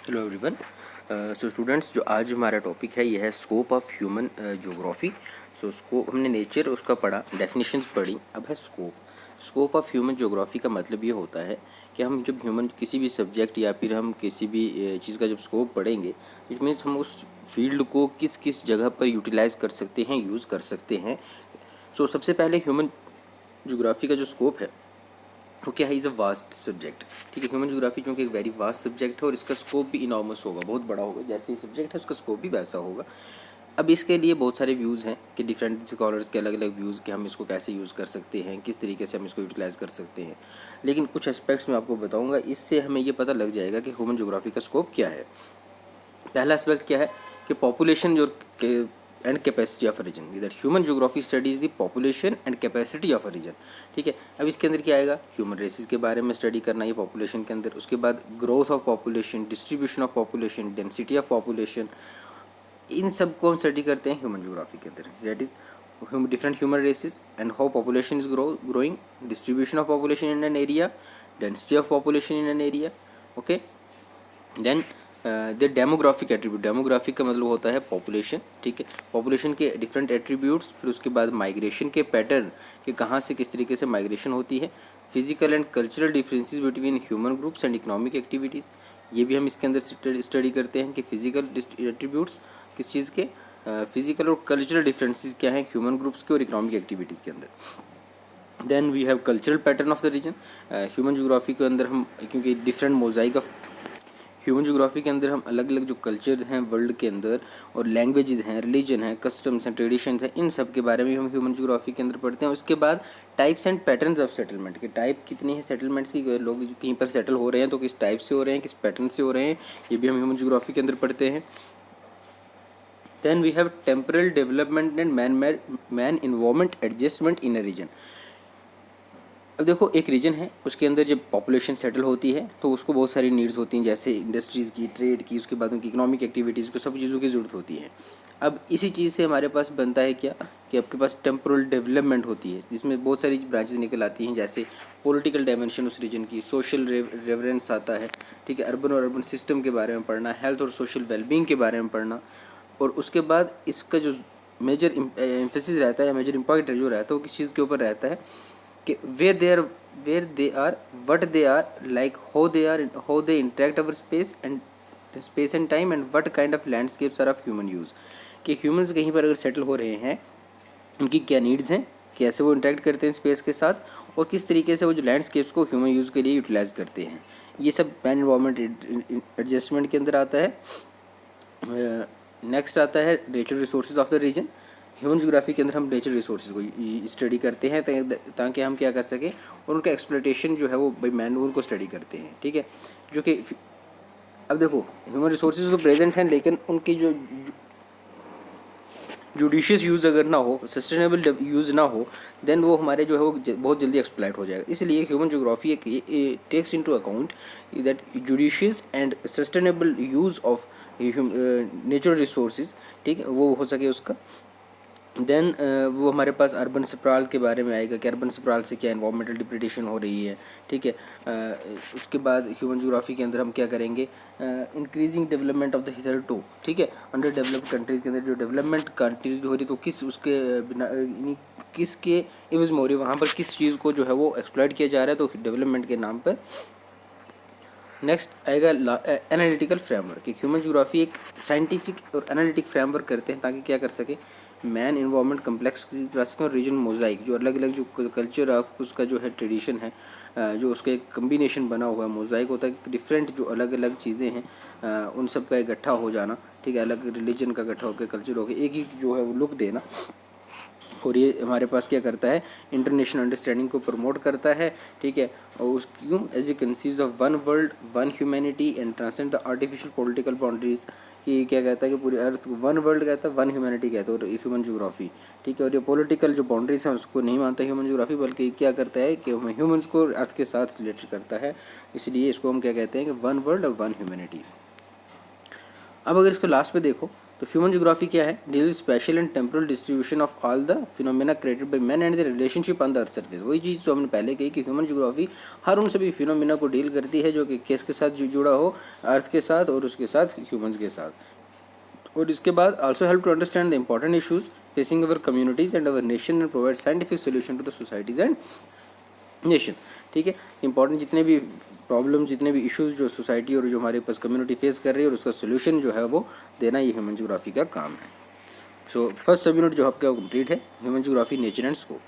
Hello everyone. So students, जो आज हमारा टॉपिक है यह है scope of human geography. So scope हमने नेचर उसका पढ़ा, डेफिनेशंस पढ़ी, अब है स्कोप ऑफ ह्यूमन ज्योग्राफी का मतलब ये होता है कि हम जब ह्यूमन किसी भी सब्जेक्ट या फिर हम किसी भी चीज़ का जब स्कोप पढ़ेंगे, इट मीन्स हम उस फील्ड को किस किस जगह पर यूटिलाइज कर सकते हैं, यूज़ कर सकते हैं। सो सबसे पहले ह्यूमन ज्योग्राफी का जो स्कोप है वो क्या है, इज़ अ वास्ट सब्जेक्ट। ठीक है, ह्यूमन ज्योग्राफी क्योंकि एक वेरी वास्ट सब्जेक्ट है और इसका स्कोप भी इनॉर्मस होगा, बहुत बड़ा होगा। जैसे ही सब्जेक्ट है उसका स्कोप भी वैसा होगा। अब इसके लिए बहुत सारे व्यूज़ हैं कि डिफरेंट स्कॉलर्स के अलग अलग व्यूज़ कि हम इसको कैसे यूज़ कर सकते हैं, किस तरीके से हम इसको यूटिलाइज़ कर सकते हैं। लेकिन कुछ एस्पेक्ट्स मैं आपको बताऊंगा, इससे हमें ये पता लग जाएगा कि ह्यूमन ज्योग्राफी का स्कोप क्या है। पहला एस्पेक्ट क्या है कि पॉपुलेशन जो एंड कैपेसिटी ऑफ रीजन, इधर human geography studies the population and capacity of region. ठीक है, अब इसके अंदर क्या आएगा, ह्यूमन रेसिस के बारे में स्टडी करना है पॉपुलेशन के अंदर। उसके बाद growth of population, distribution of population, density of population, इन सब को हम स्टडी करते हैं ह्यूमन ज्योग्राफी के अंदर। That is different human races and how population is growing, distribution of population in an area, density of population in an area. Okay, then the demographic attribute, demographic का मतलब होता है population. ठीक है, population के different attributes, फिर उसके बाद माइग्रेशन के पैटर्न कि कहाँ से किस तरीके से माइग्रेशन होती है, physical and cultural differences between human groups and economic activities, ये भी हम इसके अंदर स्टडी करते हैं कि फिजिकल एट्रीब्यूट्स किस चीज़ के, फिजिकल और कल्चरल डिफरेंसेस क्या हैं ह्यूमन ग्रुप्स के और इकोनॉमिक एक्टिविटीज़ के अंदर। Then we have cultural pattern of the region. Human geography के अंदर हम, क्योंकि different mosaic of human geography के अंदर हम अलग अलग जो कल्चर्स हैं वर्ल्ड के अंदर, और लैंग्वेजेस हैं, रिलीजन है, कस्टम्स हैं, ट्रेडिशंस हैं, इन सब के बारे में हम ह्यूमन ज्योग्राफी के अंदर पढ़ते हैं। उसके बाद types and patterns of settlement, के टाइप कितनी है सेटलमेंट्स की, लोग कहीं पर सेटल हो रहे हैं तो किस टाइप से हो रहे हैं, किस पैटर्न से हो रहे हैं, ये भी हम ह्यूमन ज्योग्राफी के अंदर पढ़ते हैं। Then we have temporal development and man environment adjustment in a region. अब देखो, एक रीजन है, उसके अंदर जब पॉपुलेशन सेटल होती है तो उसको बहुत सारी नीड्स होती हैं, जैसे इंडस्ट्रीज़ की, ट्रेड की, उसके बाद उनकी इकोनॉमिक एक्टिविटीज़ को, सब चीज़ों की ज़रूरत होती है। अब इसी चीज़ से हमारे पास बनता है क्या कि आपके पास टेम्पोरल डेवलपमेंट होती है, जिसमें बहुत सारी ब्रांचेज निकल आती हैं, जैसे पॉलिटिकल डायमेंशन उस रीजन की, सोशल रेफरेंस आता है। ठीक है, अर्बन और अर्बन सिस्टम के बारे में पढ़ना, हेल्थ और सोशल वेलबींग के बारे में पढ़ना, और उसके बाद इसका जो मेजर एम्फेसिस रहता है, मेजर इम्पैक्ट जो रहता है वो किस चीज़ के ऊपर रहता है कि where they are, what they are like, how they interact our space and time, and what kind of landscapes are of human use। कि ह्यूमंस कहीं पर अगर सेटल हो रहे हैं, उनकी क्या नीड्स हैं, कैसे वो इंटरेक्ट करते हैं स्पेस के साथ, और किस तरीके से वो जो लैंडस्केप्स को ह्यूमन यूज़ के लिए यूटिलाइज करते हैं, ये सब मैन इन्वायरमेंट एडजस्टमेंट के अंदर आता है। नेक्स्ट आता है natural resources of the region. Human geography के अंदर हम नेचुरल रिसोर्सेज को स्टडी करते हैं ताकि हम क्या कर सकें, और उनका एक्सप्लोइटेशन जो है वो भाई मैन उनको स्टडी करते हैं। ठीक है, जो कि अब देखो, ह्यूमन रिसोर्सेज तो प्रेजेंट हैं, लेकिन उनकी जो जुडिशियस यूज़ अगर ना हो, सस्टेनेबल यूज़ ना हो, देन वो हमारे जो है वो बहुत जल्दी एक्सप्लॉइट हो जाएगा। इसलिए human geography takes into account that judicious and sustainable use of natural resources. ठीक है, वो हो सके उसका। देन वो हमारे पास अर्बन स्प्राल के बारे में आएगा कि अर्बन स्प्राल से क्या एनवायरमेंटल डिप्रेडेशन हो रही है। ठीक है, उसके बाद ह्यूमन ज्योग्राफी के अंदर हम क्या करेंगे, इंक्रीजिंग डेवलपमेंट ऑफ द हिथरटू। ठीक है, अंडर डेवलप्ड कंट्रीज़ के अंदर जो डेवलपमेंट कंट्रीज हो रही, तो किस उसके बिना किसके यूज़ में हो रही है, वहाँ पर किस चीज़ को जो है वो एक्सप्लॉइट किया जा रहा है, तो डेवलपमेंट के नाम पर। नेक्स्ट आएगा एनालिटिकल फ्रेमवर्क। एक ह्यूमन ज्योग्राफी एक साइंटिफिक और एनालिटिक फ्रेमवर्क करते हैं ताकि क्या कर सके, मैन इन्वायरमेंट कम्प्लेक्स और रीजन मोजाइक, जो अलग अलग जो कल्चर ऑफ उसका जो है ट्रेडिशन है, जो उसका एक कम्बिनेशन बना हुआ है, मोजाइक होता है डिफरेंट जो अलग अलग चीज़ें हैं, उन सब का इकट्ठा हो जाना। ठीक है, अलग रिलीजन का इकट्ठा होकर, कल्चर होकर एक ही जो है वो लुक देना। और ये हमारे पास क्या करता है, इंटरनेशनल अंडरस्टैंडिंग को प्रमोट करता है। ठीक है, और उस क्यों, as a conceives of one world one humanity and transcend the artificial political boundaries. कि क्या कहता है कि पूरी अर्थ को वन वर्ल्ड कहता है, वन ह्यूमैनिटी कहता है, और ह्यूमन ज्योग्राफी। ठीक है, और ये पॉलिटिकल जो बाउंड्रीज हैं उसको नहीं मानता ह्यूमन ज्योग्राफी, बल्कि क्या करता है कि ह्यूमंस को अर्थ के साथ रिलेटेड करता है। इसलिए इसको हम क्या कहते हैं कि वन वर्ल्ड और वन ह्यूमैनिटी। अब अगर इसको लास्ट पे देखो तो ह्यूमन ज्योग्राफी क्या है? Deal special and temporal distribution of all the phenomena created by man and the relationship on the earth surface. वही चीज़ जो हमने पहले कही कि ह्यूमन ज्योग्राफी हर उन सभी फिनोमेना को डील करती है जो कि किसके साथ जुड़ा हो, अर्थ के साथ और उसके साथ ह्यूमंस के साथ। और इसके बाद also help to understand the important issues facing our communities and our nation and provide scientific solution to the societies and nation. ठीक है, इंपॉर्टेंट जितने भी प्रॉब्लम, जितने भी इश्यूज जो सोसाइटी और जो हमारे पास कम्युनिटी फेस कर रही है और उसका सोल्यूशन जो है वो देना, ये ह्यूमन ज्योग्राफी का काम है। सो फर्स्ट सब यूनिट जो आपका कंप्लीट है, human geography nature and scope.